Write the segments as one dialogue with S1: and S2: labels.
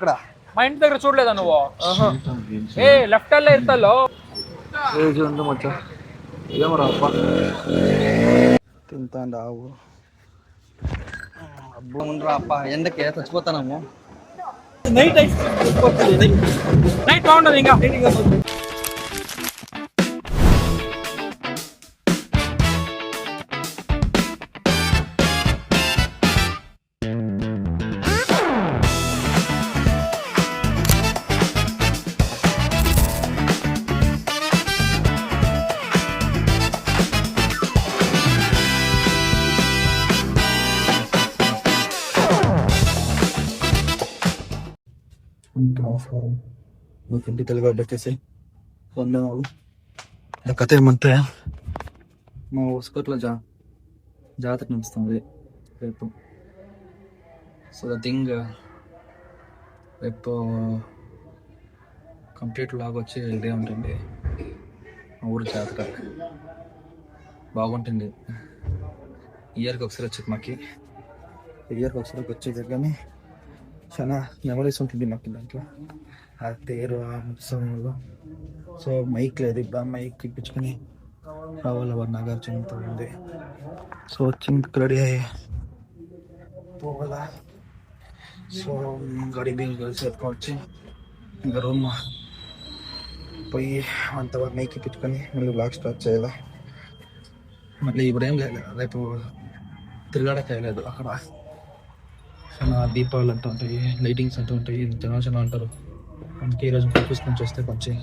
S1: ఇక్కడ
S2: మా ఇంటి దగ్గర చూడలేదా నువ్వు? ఏ లెఫ్ట్ అల్లే ఇస్తాలో
S1: ఉంది మచ్చా ఏమో రాప్ప తింటాండి ఆవు అబ్బో ఉండరా అప్ప ఎండకే చచ్చిపోతానము.
S2: నైట్ బాగుండదు ఇంకా.
S1: ఇంటి తెలుగు వచ్చేసి కథ ఏమంటే మా ఉస్కోట్లో జాతర నడుస్తుంది రేపు. సో ద థింగ్ రేపు కంప్లీట్ లాగా వచ్చి ఇదే ఉంటుంది మా ఊరు జాతర. బాగుంటుంది. ఇయర్కి ఒకసారి వచ్చేది మాకి. ఇయర్కి ఒకసారి వచ్చేది కానీ చాలా మెమరీస్ ఉంటుంది మాకు దాంట్లో. ఆ తేరు ఆ ఉత్సవంలో. సో మైక్ లేదు, ఇప్పుడు మైక్ ఇప్పించుకొని రావాలి. వారు నాగార్జునతో ఉంది. సో వచ్చి రెడీ అయ్యి పోవాలా. సో గడి బియ్యం కలిసి ఎత్తుకొచ్చి ఇంకా రూమ్ పోయి అంత మైక్ ఇప్పించుకొని మళ్ళీ బ్లాగ్ స్టార్ట్ చేయాలి. మళ్ళీ ఇప్పుడు ఏం లేదు, రేపు తిరగడానికి వేయలేదు. అక్కడ చాలా దీపావళి అంటూ ఉంటాయి, లైటింగ్స్ అంటూ ఉంటాయి, జనాలు అంటారు. మనకి ఈరోజు ఆఫీస్ నుంచి వస్తే కొంచెం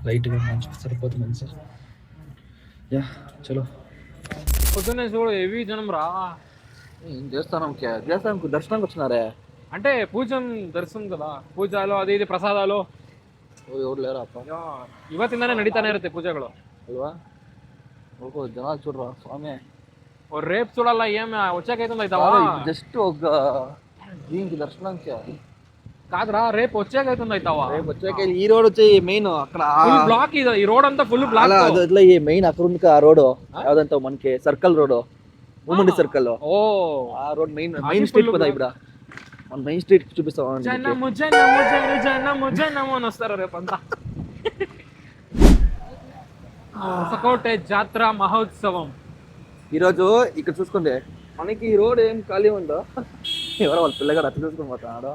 S1: లైట్గా మంచి సరిపోతుంది సార్. యా చలో.
S2: పొద్దున్నే చూడు హెవీ జనం రా.
S1: దేవస్థానం దర్శనానికి వచ్చినారే.
S2: అంటే పూజ దర్శనం కదా, పూజలు అది ఇది ప్రసాదాలు
S1: ఎవరు లేరా ಅಪ್ಪ
S2: ಇವತ್ತಿಂದಾನೇ ನಡೀತಾನೆ ಇರುತ್ತೆ ಪೂಜೆಗಳು
S1: ಅಲ್ವಾ. ಓಹೋ ಜನ చూడరా స్వామి.
S2: రేపు చూడాలా ఏం వచ్చాకైతుందవుతావా?
S1: జస్ట్ ఒక దీనికి దర్శనానికి
S2: కాదురా, రేపు వచ్చాకైతుందవుతావా?
S1: రేపు వచ్చాక ఈ రోడ్ వచ్చి మెయిన్ అక్కడ
S2: బ్లాక్. ఈ రోడ్ అంతా ఫుల్ బ్లాక్.
S1: అట్లా ఈ మెయిన్ అక్కడ ఉంది ఆ రోడ్ యావదంతా మనకి సర్కిల్ రోడ్, ఉమ్మడి సర్కిల్.
S2: ఓ
S1: ఆ రోడ్ మెయిన్ స్ట్రీట్ కదా. ఇప్పుడు మన మెయిన్ స్ట్రీట్ చూపిస్తాం.
S2: జనము జనము జన జనము జనము అని వస్తారు రేపంతా. సకోటే జాతర మహోత్సవం
S1: ఈరోజు ఇక్కడ చూసుకోండి. మనకి ఈ రోడ్ ఏం ఖాళీ ఉందో ఎవరో వాళ్ళ పిల్లగాడు అట్లా చూసుకొని పోతున్నాడు.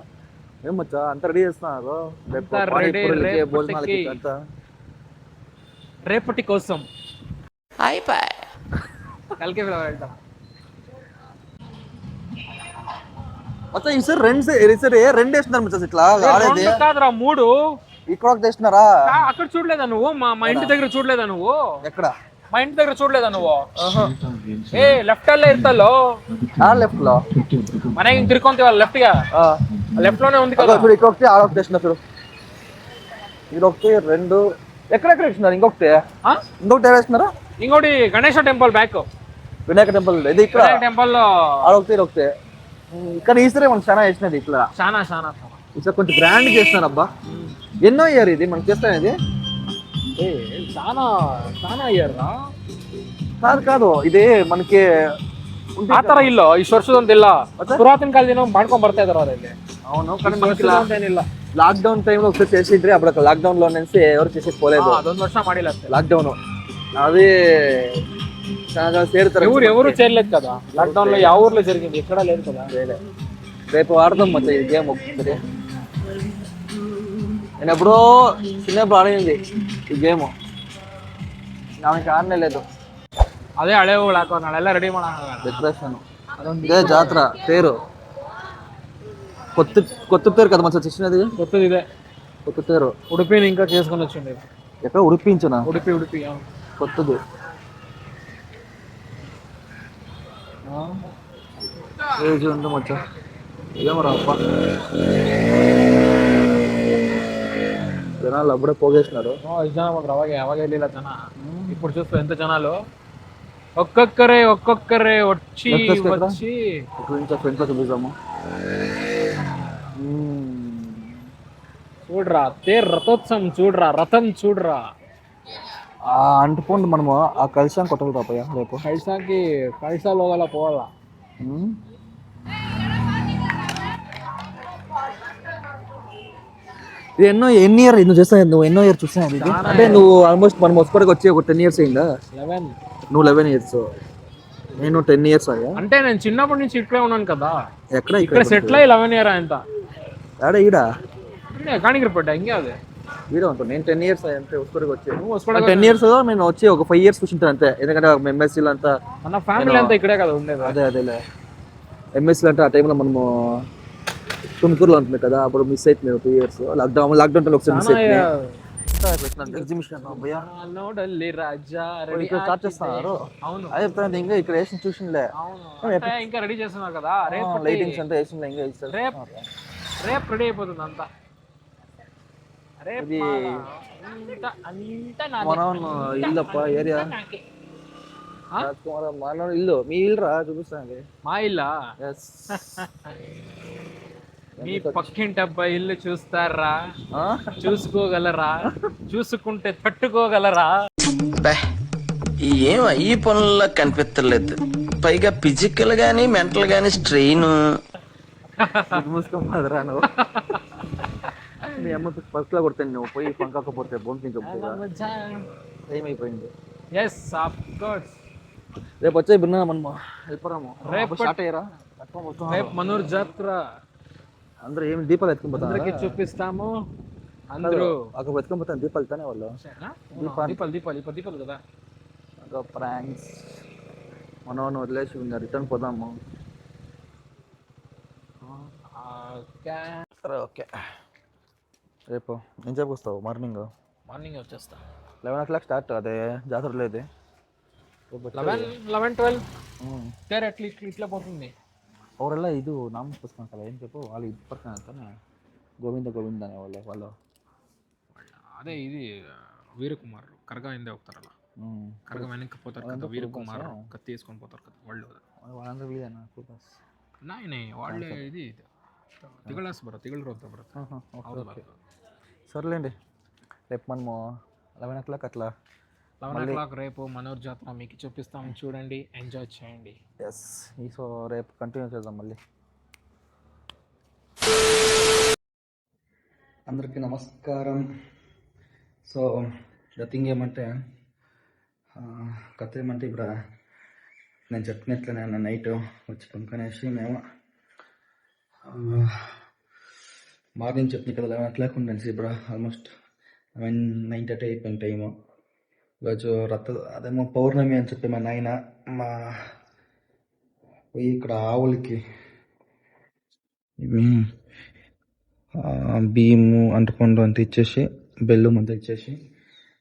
S1: ఏం మచ్చా అంత రెడీ చేస్తున్నారు
S2: రేపటి కోసం. కలికే వెళ్తాం
S1: మొత్తం ఈసారి రెండు వేస్తున్నారు మచ్చా. ఇట్లా
S2: కాదురా, 3
S1: ఇక్కడ ఒక వేస్తున్నారా?
S2: అక్కడ చూడలేదా నువ్వు? మా ఇంటి దగ్గర చూడలేదా నువ్వు?
S1: ఎక్కడ?
S2: మా ఇంటి దగ్గర చూడలేదా నువ్వు? ఏ లెఫ్ట్ అల్లే ఇస్తాలో
S1: లెఫ్ట్ లో
S2: మన తిరుకొంత వాళ్ళు లెఫ్ట్ గా లెఫ్ట్ లోనే ఉంది కదా.
S1: ఇప్పుడు ఇక్కడ ఒకటి ఆడ ఒకటి వేస్తున్నారు. ఇక్కడ ఒకటి రెండు ఎక్కడెక్కడ వేస్తున్నారు. ఇంకొకటి వేస్తున్నారా?
S2: ఇంకోటి Ganesha temple back,
S1: Vinayaka temple ఇది ఇక్కడ
S2: టెంపుల్ లో
S1: ఆడొకటి ఒకటి. ఇక్కడ ఈసారి మనకు చాలా వేసినది. ఇట్లా
S2: చాలా
S1: ఈసారి కొంచెం గ్రాండ్ చేస్తున్నారు. అబ్బా ఎన్నో ఇయర్ ఇది మనకి చేస్తాను. ఇది
S2: చాలా ఇయర్
S1: ಕಾದು ಇದೆ మనకి
S2: ಆ ತರ ಇಲ್ಲ ಈ ವರ್ಷದೊಂದಿಲ್ಲ ಪುರಾತನ ಕಾಲದಿಂದ ಮಾಡ್ಕೊಂಡ್ ಬರ್ತಾ ಇದಾರೆ ಅದಲ್ಲಿ.
S1: అవును కానీ మనకి ಏನಿಲ್ಲ లాక్ డౌన్ టైం లో ఒకసారి చేసిద్రి. అప్పుడు లాక్ డౌన్ లో నుంచి ఎవరు చేసేది పోలేదు.
S2: ಅದೊಂದು ವರ್ಷ ಮಾಡಿಲ್ಲ ಅಷ್ಟೇ
S1: లాక్ డౌన్. అది చాలా చేరుతారు.
S2: ఎవరు చేయలేదు కదా లాక్ డౌన్ లో. ಯಾವ ఊర్లో జరిగింది? ఎక్కడ లేదు కదా.
S1: రేపు ఆడదాం ಮತ್ತೆ ఈ గేమ్ ఒకసారి. నేను ఎప్పుడో చిన్నప్పుడు ఆడింది ఈ గేమ్. నాకు ఆడనే లేదు.
S2: ಅದೇ ಹಳೆ ಹೋಗ್ಲು ಹಾಕೋ ನಾಳೆಲ್ಲ ರೆಡಿ ಮಾಡ
S1: ಡೆಕೋರೇಷನ್. ఇదే జాతర తేరు. కొత్త తేరు కదా మంచిగా చేసినది.
S2: కొత్తది ఇదే
S1: కొత్త తేరు.
S2: ఉడిపిని ఇంకా చేసుకొని వచ్చింది.
S1: ఎక్కడ ఉడిపించునా?
S2: ఉడిపి
S1: కొత్తది. ఏజ్ ఉంది మచ్చా ఏమో రాప్ప. జనాలు అప్పుడే పోగేసినారు.
S2: జనం అವಾಗ వెళ్ళిಲ್ಲ జన. ఇప్పుడు చూస్తూ ఎంత జనాలు ఒక్కొక్కరే వచ్చి
S1: ఫ్రెండ్స్ చూపిస్తాము.
S2: చూడరా తేర్ రథోత్సవం చూడరా, రథం చూడరా.
S1: అంటుకోండి మనము ఆ కలశాన్ని కొట్టగలుగుతాపయ్యా రేపు.
S2: కలశాలు ಹೋಗಲ್ಲ పోవాలా.
S1: ఇది ఎన్ని ఇయర్ నువ్వు చేస్తావు, నువ్వు ఎన్నో ఇయర్ చూసావు ఇది? అంటే నువ్వు ఆల్మోస్ట్ మనం వస్తుపడికి వచ్చి ఒక 10 years అయిందా?
S2: 11.
S1: నువ్వు 11 years, నేను 10 years అయ్యా.
S2: అంటే నేను చిన్నప్పటి నుంచి ఇక్కడే ఉన్నాను కదా,
S1: ఎక్కడ
S2: ఇక్కడ సెటిల్ అయ్యి 11 year ఎంత
S1: ఈడ
S2: కాణిగిరిపేట ఇంకే అది
S1: ఈడ ఉంటాను నేను. 10 years అయ్యా అంటే వస్తుపడికి వచ్చి.
S2: నువ్వు వస్తాడు
S1: 10 years నేను వచ్చి ఒక 5 years కూర్చుంటాను అంతే. ఎందుకంటే ఎంఎస్సీలు అంతా
S2: మన ఫ్యామిలీ అంతా ఇక్కడే కదా ఉండేది.
S1: అదేలే ఎంఎస్సీలు అంటే ఆ టైంలో మనము తుమ్కూరులో ఉంటుంది కదా, అప్పుడు మిస్ అవుతుంది 2 years. లాక్డౌన్ ఒకసారి మిస్ అవుతుంది. ఎగ్జిబిషన్
S2: నోడల్లి రాజా రెడీ
S1: స్టార్ట్ చేస్తున్నారు.
S2: అవును
S1: అదే చెప్తాను, ఇంకా ఇక్కడ వేసిన చూసిండే.
S2: అవును ఇంకా రెడీ చేస్తున్నారు కదా, రేపు
S1: లైటింగ్స్ అంతా వేసిండే, ఇంకా ఇస్తారు.
S2: రేపు రెడీ అయిపోతుంది అంతా. రేపు
S1: ఇది
S2: అంతా
S1: మనం ఇల్లప్ప ఏరియా రాజ్కుమార్ మన ఇల్లు. మీ ఇల్లు రా చూపిస్తాను.
S2: మా ఇల్లా? మీ పక్కింటి అబ్బాయి ఇల్లు చూస్తారా? చూసుకోగలరా? చూసుకుంటే తట్టుకోగలరా?
S3: ఏం ఈ పనుల్లో కనిపించలేదు. పైగా ఫిజికల్ గానీ మెంటల్ గానీ స్ట్రెయిన్.
S1: మూసుకోమాదరా నువ్వు. మీ అమ్మ ఫస్ట్ లో కొడతాను, నువ్వు పోయి పంకాకపోతే బొంకించు. టైం అయిపోయింది.
S2: Yes of course.
S1: రేపు వచ్చే బిన్నా మనము వెళ్ళిపోరాము.
S2: రేపు
S1: స్టార్ట్ అయ్యారా?
S2: రేపు మనూరు జాతర.
S1: అందరూ ఏమి దీపాలు ఎత్తుకుపోతారు,
S2: అందరికి చూపిస్తాము. అందరూ
S1: అక్కడ ఎత్తుకుపోతాను దీపాలు తానే వాళ్ళు.
S2: దీపాలు కదా.
S1: ప్రాంక్స్ మనం వదిలేసి ఇంకా రిటర్న్ పోదాము. సరే ఓకే. రేపు ఏం చెప్పొస్తావు? మార్నింగ్
S2: వచ్చేస్తా.
S1: 11 o'clock స్టార్ట్. అదే జాతర లేదు.
S2: 11-12 ఇట్లా పోతుంది.
S1: ಅವರೆಲ್ಲ ಇದು ನಾಮಸ್ಕರಿಸ್ಕೊಂತಾರ ಏನು చెప్పు వాళ్ళు ఇది పక్కన అంತಾನೆ ಗೋವಿಂದ వాళ్ళు
S2: అదే ఇది వీరకుమార్ కరగా ಹಿಂದೆ ಹೋಗ್ತಾರಲ್ಲ, కరగా వెనక్కి పోతారు కదా వీరకుమార్, కత్తి వేసుకొని పోతారు కదా
S1: వాళ్ళందరూ వీళ్ళేనా? ఫోకస్
S2: నాయనే వాళ్ళే. ఇది తిగళాస్ తిగళరు ಅಂತ బರುತ್ತೆ.
S1: సర్లేండి, రేపు మనము 11 o'clock అట్లా
S2: 11 o'clock రేపు మనూరు జాతర మీకు చూపిస్తాం, చూడండి, ఎంజాయ్ చేయండి.
S1: ఎస్. సో రేపు కంటిన్యూ చేద్దాం మళ్ళీ. అందరికీ నమస్కారం. సో ద థింగ్ ఏమంటే కథ ఏమంటే ఇప్పుడు నేను చెప్పినట్లనే నైట్ వచ్చి పనుకొనేసి మేము మార్నింగ్ చెప్పిన కదా 11 o'clock ఉండండి. ఇప్పుడు ఆల్మోస్ట్ 9:30 అయిపోయిన టైము. ఈరోజు అదేమో పౌర్ణమి అని చెప్పి మా నాయన పోయి ఇక్కడ ఆవులకి బియ్యము అంటుకొండు అంత ఇచ్చేసి బెల్లం అంతా ఇచ్చేసి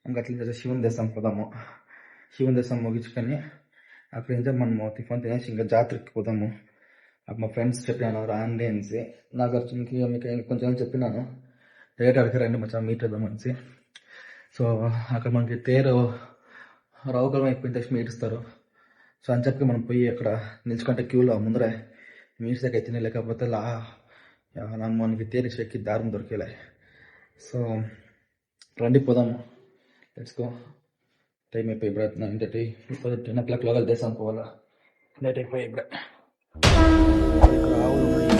S1: ఇంకా అట్లా శివుని దేశం పోదాము. శివుని దేశం ముగించుకొని అక్కడ నుంచి మనము టిఫిన్ తినేసి ఇంకా జాతరకి పోదాము. మా ఫ్రెండ్స్ చెప్పినాను రాండి అనేసి. నాకు అర్జున్కి మీకు కొంచెం చెప్పినాను రేట్ అడిగారండి మంచిగా మీట్ అవుదాం అనేసి. సో అక్కడ మనకి తేరు రావుకాలం అయిపోయిన తక్షణ మీట్ ఇస్తారు. సో అని చెప్పి మనం పోయి అక్కడ నిల్చుకుంటే క్యూలో ముందరే మీట్స్ దగ్గర అయితేనే, లేకపోతే మనకి తేరు ఎక్కి దారం దొరికేలే. సో రండి పోదాము, లెట్స్ గో. టైం అయిపోయి ఇప్పుడు 9:30. ఇప్పుడు 10 o'clock లోగా దేశం పోవాలా, లేట్ అయిపోయి ఇప్పుడు. ఇక్కడ ఆవులు ఉన్నాయి.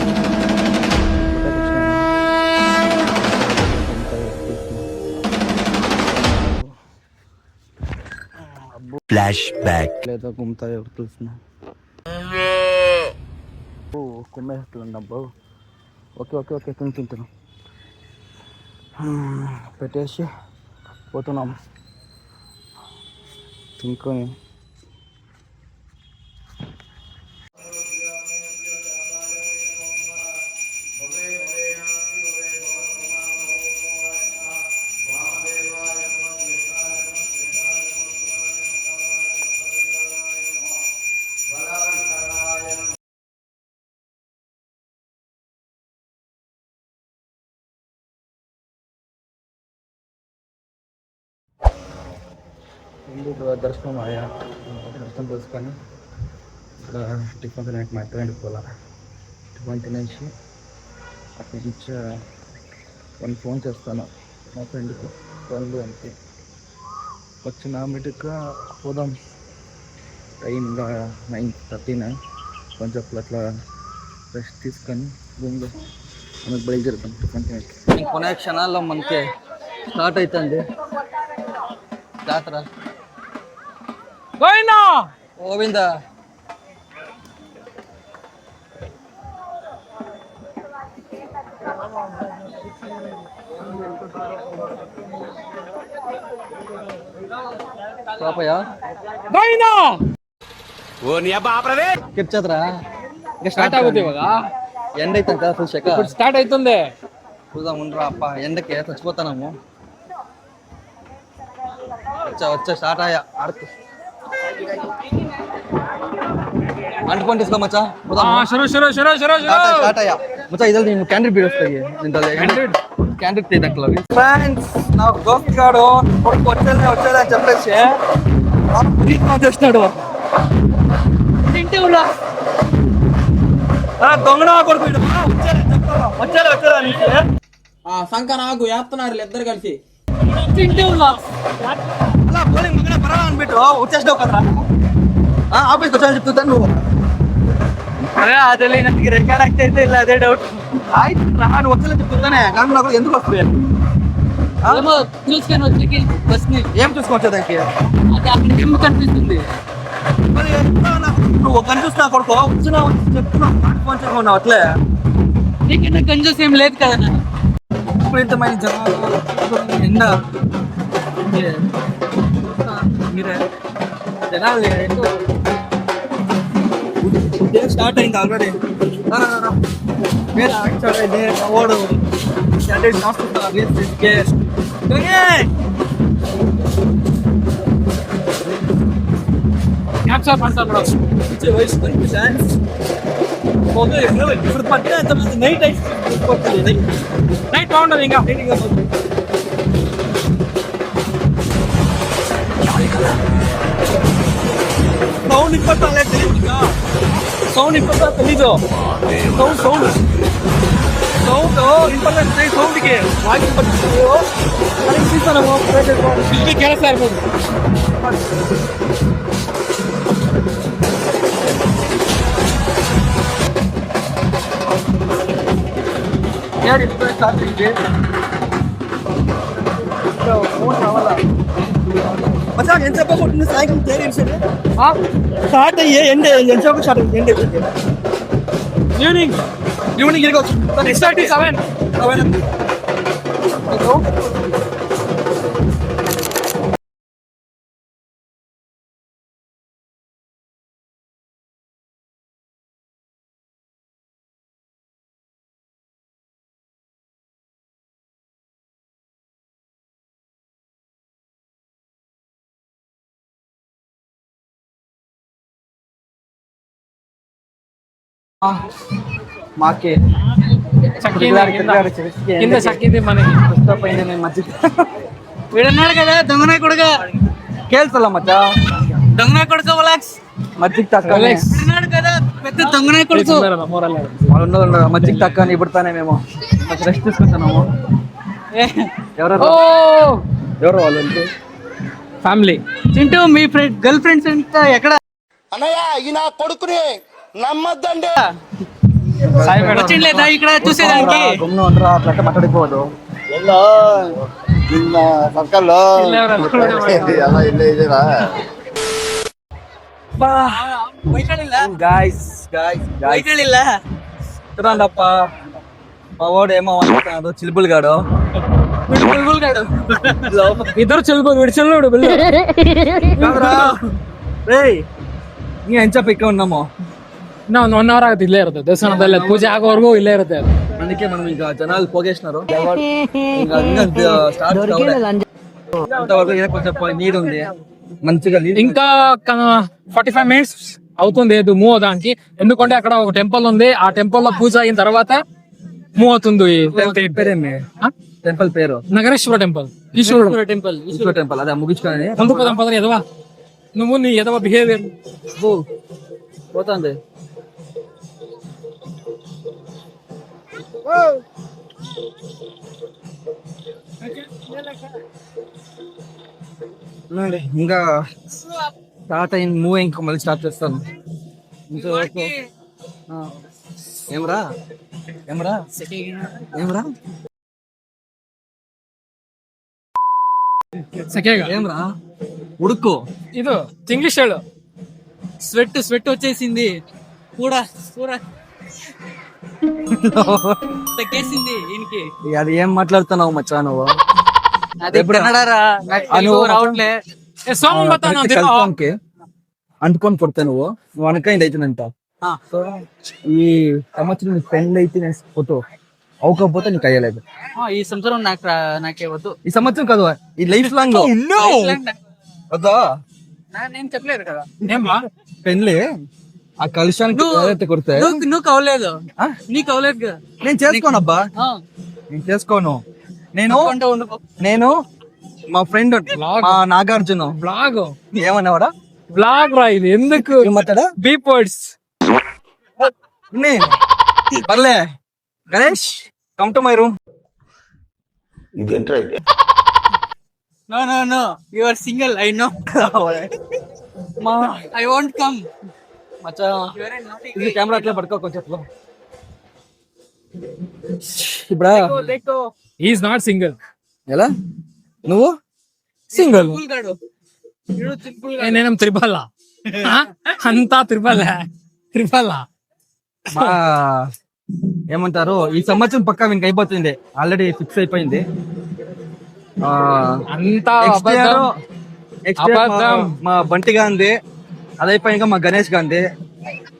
S3: ఫ్లాష్ బ్యాక్
S1: లేదా గుమ్తాయి చూస్తున్నా. కుమ్మేస్తున్నాను అబ్బో. ఓకే తింటున్నాం. పెట్టేసి పోతున్నాం తినుకొని. దర్శనం ఆయా దర్శనం చేసుకొని ఇక్కడ టిఫిన్ తినడానికి మా ఇంటికి పోలా. టిఫిన్ తినేసి అక్కడి నుంచి ఫోన్ చేస్తాను మా ఫ్రెండ్కి, ఫ్రెండ్ అంతే వచ్చిన మీటిగా పోదాం. టైం ఇంకా 9:30. కొంచెం అట్లా రెస్ట్ తీసుకొని రూమ్లో మనకు బయలుదేరుతాం కొనే క్షణాల్లో మనకి స్టార్ట్ అవుతుంది జాతర. గోవింద ಕಿರ್ಚದ್ರ
S2: ಸ್ಟಾರ್ಟ್ ಆಗುತ್ತೆ ಇವಾಗ.
S1: ఎండ అవుతుంది కదా ఫుల్ చెక్క
S2: ఇప్పుడు స్టార్ట్ అవుతుంది.
S1: చూద్దాం ఉండరా అప్ప ఎండకి చచ్చిపోతాము. వచ్చా స్టార్ట్ అయ్యా ఆడుతూ అంటుకొని తీసుకో మచ్చా.
S2: ಶುರು ಶುರು ಶುರು ಶುರು ಶುರು
S1: స్టార్ట్ అయ్యా మచ్చా ఇదే నేను క్యాండిడేట్ బీడ్ వస్తాయి క్యాండిడేట్ తీయట్లో ఫ్రెండ్స్. నా దోస్త్ గాడు కొడుకు వచ్చేది అని చెప్పేసి చేసినాడు. దొంగ కొడుకు వచ్చారా
S4: సంక నాకు వేస్తున్నారు ఇద్దరు కలిసి
S1: అలా పోలింగ్ మగనే పర్వాలని అనిపెట్టు వచ్చేసినావు కదరా. ఆఫీస్కి వచ్చాను చెప్తాను నువ్వు. అదే అదే నాకు రికార్డ్ అయితే ఇలా అదే డౌట్. ఆಯ್ತು రా నువ్వు వచ్చేలా చెప్తానే కానీ నాకు ఎందుకు వస్తుంది
S4: చూసుకొని వచ్చి బస్ని
S1: ఏం చూసుకోవచ్చు దానికి
S4: అది అక్కడ కనిపిస్తుంది.
S1: మరి నువ్వు కనిపిస్తున్నా కొడుకో వచ్చినా చెప్తున్నావు ఉన్నావు అట్లే.
S4: నీకన్నా కన్జూస్ ఏం లేదు కదా.
S1: ఇప్పుడు ఇంతమంది జనాలు ఎండ మీరే జనాలు స్టార్ట్ అయింది ఆల్రెడీ. ఓడు ఇప్పుడు పట్టిన నైట్
S2: నైట్ బాగుంటుంది. ఇంకా
S1: సౌండ్ ఇప్పట్లే తెలియదు. సౌండ్ ఇప్పట్లా తెలీదు. సౌండ్ సౌండ్ సౌండ్ ఇంపార్టెంట్ సౌండ్కి వాయిస్ తీస్తాను
S2: ಕೆಲಸ ಇರ್ಬೋದು.
S1: మచ్చా ఎంతసేపు కొట్టింది సాయంత్రం తేరీ స్టార్ట్ అయ్యే ఎండ్ ఎంతసేపు స్టార్ట్ అయ్యి ఎండ్
S2: ఈవినింగ్
S1: ఈవినింగ్ ఇరగవచ్చు
S2: 6:37.
S1: మాకే
S2: కింద చక్కింది మనకి.
S4: వీడన్నాడు కదా దొంగనాయ కొడుక
S1: కేల్సಲ್ಲ మచ్చ
S4: దొంగనాయ కొడుక వలాక్స్
S1: మజ్జిగ తక్కువ
S4: వీడన్నాడు కదా పెద్ద దొంగనాయ కొడుకు.
S1: వాళ్ళు మజ్జిగ తక్కువ అని ఇప్పుడుతానే మేము రెస్ట్ తీసుకుంటున్నాము. ఎవరు వాళ్ళు
S2: ఫ్యామిలీ.
S4: చింటూ మీ ఫ్రెండ్ గర్ల్ ఫ్రెండ్స్ ఎంత ఎక్కడ
S3: అన్నయ్య ఈ నా కొడుకుని నమ్మద్దండి.
S4: వచ్చిండ్లేదా ఇక్కడ చూసేదానికి?
S1: గమ్మున ఉండరా అట్లా మాట్లాడిపోవద్దు. చూడండి అప్ప మా వాడు ఏమో అనుకుంటున్నాడు చిలుపులు గాడు.
S2: ಇದ್ರು ಚೆಲ್ಬೋ ವಿಡಿಚಲ್ ನೋಡು ಬಿಲ್ಲು.
S1: ನೀ ಹೆಂಚಪ್ಪ ಇಕ್ಕ ఉన్నాము.
S2: ಇನ್ನೂ ಒಂದು 1 hour ಆಗುತ್ತೆ. ಇಲ್ಲೇ ಇರುತ್ತೆ ದೇವಸ್ಥಾನದಲ್ಲಿ ಪೂಜೆ ಆಗೋವರೆಗೂ ಇಲ್ಲೇ ಇರುತ್ತೆ ಅದು.
S1: అందుకే మనం ఇంకా జనాలు పోగేసినారు. అంతవరకు కొంచెం నీరు ఉంది మంచిగా.
S2: ఇంకా 45 minutes అవుతుంది మూవ్ అవడానికి. ఎందుకంటే అక్కడ ఒక టెంపుల్ ఉంది. ఆ టెంపుల్ లో పూజ అయిన తర్వాత మూవ్ అవుతుంది.
S1: పేరేమి టెంపుల్ పేరు?
S2: నగరేశ్వర టెంపుల్. ఈశ్వరుడు
S4: టెంపుల్.
S1: ఈశ్వర టెంపుల్. అదే ముగించుకొని
S2: ముందు పదం ఎదవా నువ్వు నీ ఎదవ బిహేవియర్
S1: పోతుంది. ఇంకా స్టార్ట్ అయింది మూవ్. ఇంకా మళ్ళీ స్టార్ట్ చేస్తాను. ఏమరా ఏమరా ఏమరా
S2: ಸೆಕೆಗ
S1: ఏమరా ఉడుకు
S2: ಇದು ಇಂಗ್ಲಿಷ್ ಹೇಳು.
S4: స్వెట్ వచ్చేసింది కూడా కూడా తగ్గేసింది ఈయనకి.
S1: అది ఏం మాట్లాడుతున్నావు మచ్చా నువ్వు
S4: అది
S1: ఎప్పుడు?
S4: కన్నడరా నాకు
S1: అను-
S4: తెలుగు రావట్లే.
S2: ಏ ಸೋಮ ಬರ್ತಾನ ಅಂತ ಹೇಳು.
S1: కలుపుకోనికి అంటుకొని కొడతా నువ్వు నువ్వు అనకైంది అవుతుందంట.
S4: ఆ,
S1: ఈ సంవత్సరం నీకు పెళ్ళి అయితే నేను ఫోటో అవకపోతే నీకు అయ్యలేదు.
S4: ఈ సంవత్సరం నాకే వద్దు.
S1: ఈ సంవత్సరం కాదు ఈ లైఫ్ లాంగ్ వద్దా
S4: నేను చెప్పలేదు కదా.
S2: ఏమ్మా?
S1: పెళ్ళి ఆ కలుషానికి
S4: నువ్వు-
S1: ఎవరైతే కొడితే
S4: నువ్వు కవలేదు,
S1: ఆ?
S4: నీకు కవలేదు కదా.
S1: నేను చేసుకోనబ్బా,
S4: ఆ,
S1: నేను చేసుకోను. నేను
S4: అంటే ఉండుకో.
S1: నేను మా ఫ్రెండ్ మా నాగార్జున
S2: బ్లాగ్
S1: ఏమన్నావాడా
S2: బ్లాగ్ రా ఇది. ఎందుకు
S1: మాట్లాడా
S2: బీప్ వర్డ్స్?
S1: పర్లే Ganesh come to my room.
S3: ఇదేంట్రా ఇది?
S4: No, you are single, I know. I won't come.
S1: Maccha
S4: You are a naughty
S1: ఇది
S4: guy.
S1: కెమెరా అట్లా పట్టుకో కొంచెం అట్లా. ఇప్పుడా
S4: Dekho.
S2: Is not single.
S1: ఎలా నువ్వు
S2: సింగిల్.
S4: Simple గాడు. వీడు simple గా.
S2: నేనేం త్రిబల్ అంతా త్రిబల్.
S1: మా ఏమంటారు ఈ సంవత్సరం పక్కా వీనికి అయిపోతుంది, ఆల్రెడీ ఫిక్స్ అయిపోయింది.
S2: అంతా
S1: నెక్స్ట్ ఇయర్
S2: అబద్ధం. అబద్ధం.
S1: మా బంటి గాంధీ అదైపోయాక మా గణేష్ గాంధీ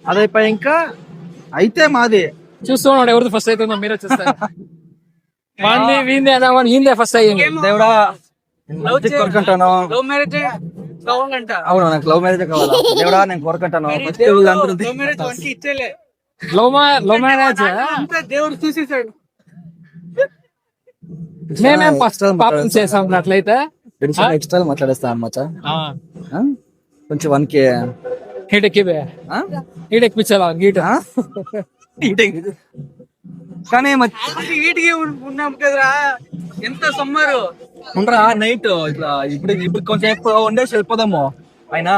S1: అదైపోయాక అయితే మాది.
S2: చూస్తున్నాడు ఎవరిది ఫస్ట్ అవుతుందో మీరే చూస్తారు. వాంది వీందే అన్నా ఈందే ఫస్ట్ అయ్యింది.
S1: దేవుడా
S4: Love
S1: మంచిగా కోరుకుంటాను.
S4: Love marriage కావాలంట.
S1: అవును నాకు లవ్ మ్యారేజ్ కావాలా దేవుడా, నేను కోరుకుంటాను. మంచిగా వీళ్ళందరూ
S4: Love marriage వానికి ఇచ్చేలే.
S2: లవ్ మ్యారేజ్
S4: అంతా దేవుడు చూసేసాడు.
S2: మేమేం ఫస్ట్ పాపం చేసాం అట్లయితే.
S1: ఎక్స్ట్రా మాట్లాడేస్తా అమ్మచ్చా కొంచెం 1K
S2: హీటెక్కివే హీటెక్కిపించాలా గీట.
S1: కానీ
S4: వీటికి ఉన్నాం కదరా, ఎంత సమ్మరు.
S1: ఉండరా నైట్ ఇట్లా ఇప్పుడు కొంచెం ఎక్కువ ఉండేసి వెళ్ళిపోదాము ఆయన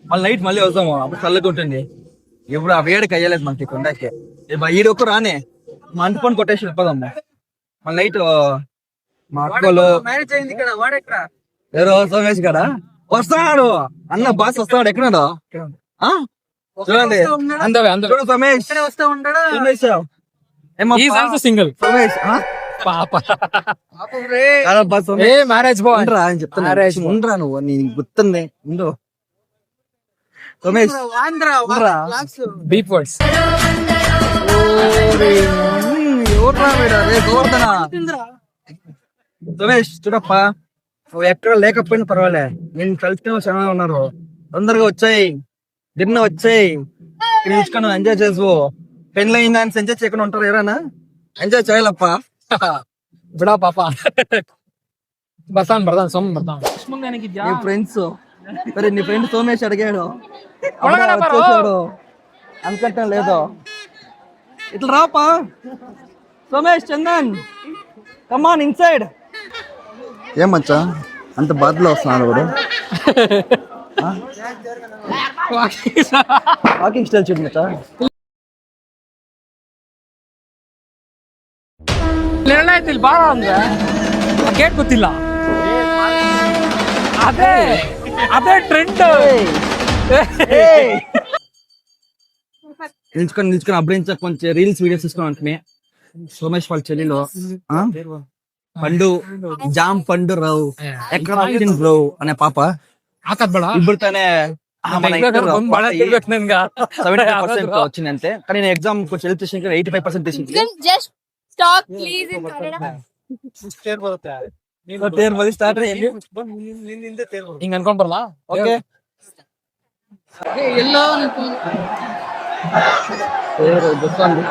S1: మళ్ళీ నైట్ మళ్ళీ వద్దాము, అప్పుడు చల్లగా ఉంటుంది. ఇప్పుడు ఆ వేడికి అయ్యలేదు మనకి కొండకి. ఈడొక్క రానే మా అంటుకొని కొట్టేసి వెళ్ళిపోదాము. మళ్ళీ నైట్ మా అక్కలు
S4: మ్యారేజ్ అయింది ఇక్కడ, వాడెక్కడ?
S1: ఎవరో సోమేష్ గారా వస్తాడు, అన్న బాస్ వస్తాడు. ఎక్కడాడు చూడండి,
S2: అందవే అందవే.
S1: చూడు సోమేష్,
S4: ఇక్కడే వస్తా ఉంటాడా?
S1: Somesh
S2: is also single.
S1: Somesh
S2: పాప
S4: పాపం రే.
S1: కాదబ్బా
S2: ఏ
S1: సోమేష్
S2: మ్యారేజ్ బాయ్.
S1: ఉండరా అని చెప్తాను.
S2: Marriage boy.
S1: ఉండరా నువ్వు, నీ గుర్తుంది ఉండు సోమేష్.
S4: ఆంధ్ర
S1: ఉండరా?
S4: లాక్స్.
S2: Beep words.
S1: ఎవర్రా వీడు? రే గోవర్ధన. సోమేష్ చూడప్పా, నువ్వు ఎక్కడ లేకపోయినా పర్వాలే, నేను కలిసిన చాలా ఉన్నారు. తొందరగా వచ్చాయి, డిన్నర్ వచ్చాయి, తీసుకొని ఎంజాయ్ చేసుకో. పెళ్ళి అయిందా అని ఎంజాయ్ చేయకుండా ఉంటారు ఎవరైనా? ఎంజాయ్ చేయాలప్పా.
S2: బిడా పాప ಬರ್ತಾನ್ ಸೋಮ್ ಬರ್ತಾನ್.
S1: నీ ఫ్రెండ్స్ సరే, నీ ఫ్రెండ్ సోమేష్ అడిగాడు,
S2: ఒಳಗಡೆ బರೋ.
S1: వచ్చేసాడు అనుకుంటాం లేదో. ఇట్లా రాపా సోమేష్, చందన్ కమాన్ ఇన్సైడ్. ఏమచ్చా అంత బాధలో వస్తున్నాడు కూడా. వాకింగ్ స్టైల్ చూడమచ్చా.
S2: ನಿರ್ಣಯ ಬಾಳ ಅಂದ್ರೆ ಗೇಟ್ ಗೊತ್ತಿಲ್ಲ. ಅದೇ ಟ್ರೆಂಡ್.
S1: నిల్చుకొని అప్పుడే కొంచెం రీల్స్ వీడియోస్ తీసుకొని అంటే సోమేష్ వాళ్ళ చెల్లిలో పండు జామ్ పండు రావు ఎక్కడ వచ్చింది బ్రో అనే పాప
S2: ಹಾಕದ್ ಬೇಡ.
S1: ఇప్పుడు తనే
S2: ಬಾಳ ತಿರ್ಬೇಕು ನನ್ಗ.
S1: 70% వచ్చింది అంతే. కానీ నేను ఎగ్జామ్ కొంచెం హెల్ప్ చేసిన 85% తీసింది.
S5: Just talk please in Kannada.
S1: ತೇರ್ ಮದಿ ಸ್ಟಾರ್ಟ್
S2: ಹಿಂಗ್ ಅನ್ಕೊಂಡ್ ಬರಲ್ಲ.
S1: ಓಕೆ
S4: ಎಲ್ಲೋ
S1: ತೇರು ಗೊತ್ತಂದು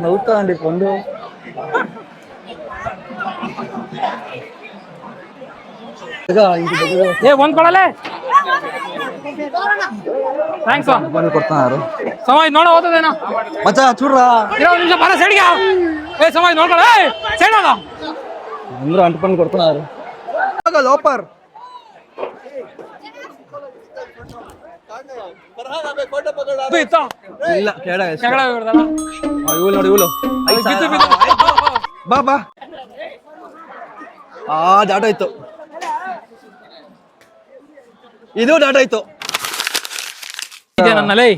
S1: నవ్వుతా అండి పొందు.
S2: ಏ ಒಂದ್ ಕೊಡಲೆ. ಥ್ಯಾಂಕ್ಸ್
S1: ಬಂದು ಕೊಡ್ತಾರು
S2: ಸಮಯ ನೋಡ ಹೋಗ್ತದೇನೋ
S1: ಮಚ್ಚ చూడరా
S2: 20 నిమిషం ಬರ ಸೈಡ್ಗೆ ಏ ಸಮಯ ನೋಡ್ಕೊಳ್ಳ ಏ ಸೈಡ್ ಹೋಗ
S1: అందరూ అంటుపని కొడుతున్నారు లోపర్
S2: ಇತ್ತ
S1: ಇಲ್ಲ ಕೆಳ
S2: ಕೆಳಗಡೆ ಬಿಡ್ದಲ್ಲ
S1: ಇವಳು ನೋಡಿ ಇವಳು
S2: ಬಿದ್ದು ಬಿದ್ದು
S1: ಬಾ ಬಾ ಡಾಟಾ ಇತ್ತು ಇದು ಡಾಟಾ ಇತ್ತು
S2: ఇదే నన్నలే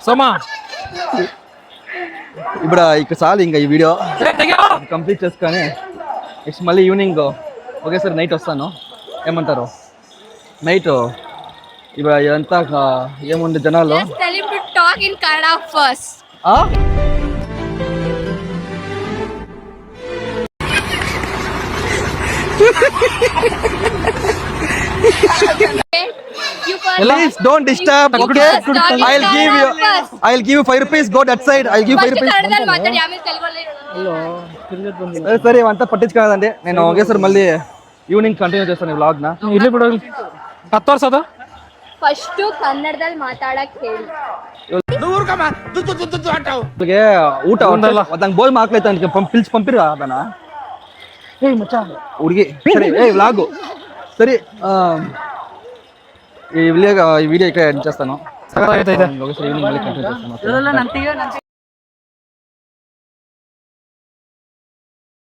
S2: సోమా
S1: ఇప్పుడు ఇక చాలు ఇంకా ఈ వీడియో కంప్లీట్ చేసుకొని నెక్స్ట్ మళ్ళీ ఈవినింగ్ ఒకేసారి నైట్ వస్తాను ఏమంటారు నైట్ ఇప్పుడు ఇదంతా ఏముంది జనాలు
S5: Just tell him to talk in Kannada first. You first.
S1: Please don't disturb,
S5: You
S1: okay?
S5: first talk in
S1: I'll give you
S5: Kannada first.
S1: I'll give you 5 rupees, go that side. I'll give you 5
S5: First
S1: rupees.
S5: ಕನ್ನಡದಲ್ಲಿ ಮಾತಾಡಿ ಆಮೇಲೆ ತೆಲುಗಲ್ಲಿ
S1: సరే ఇవంతా పట్టించుకోదండి నేను ఒకేసారి మళ్ళీ evening continue చేస్తాను ఈ వ్లాగ్ ನ
S2: ಇಲ್ಲಿ ಬಿಡು 10 ವರ್ಷ ಅದು
S5: ಫಸ್ಟ್ ಕನ್ನಡದಲ್ಲಿ ಮಾತಾಡಕ್ ಹೇಳಿ
S1: ಇಲ್ಲಿಗೆ ಊಟ ಅದಂಗೆ ಬೋಲ್ ಮಾಕ್ಲೈತೆ ಅಂತ పిలిచి పంపిరా ಅದನ್ನ ಏಯ್ ಮಚ್ಚ ಹುಡುಗಿ ಸರಿ ಏಯ್ ವ್ಲಾಗು ಸರಿ ఈ వీడియో ఇక్కడ ఎండ్ చేస్తాను
S2: సగం అయితే
S1: ఒకేసారి ఈవినింగ్ మళ్ళీ కంటిన్యూ చేస్తాను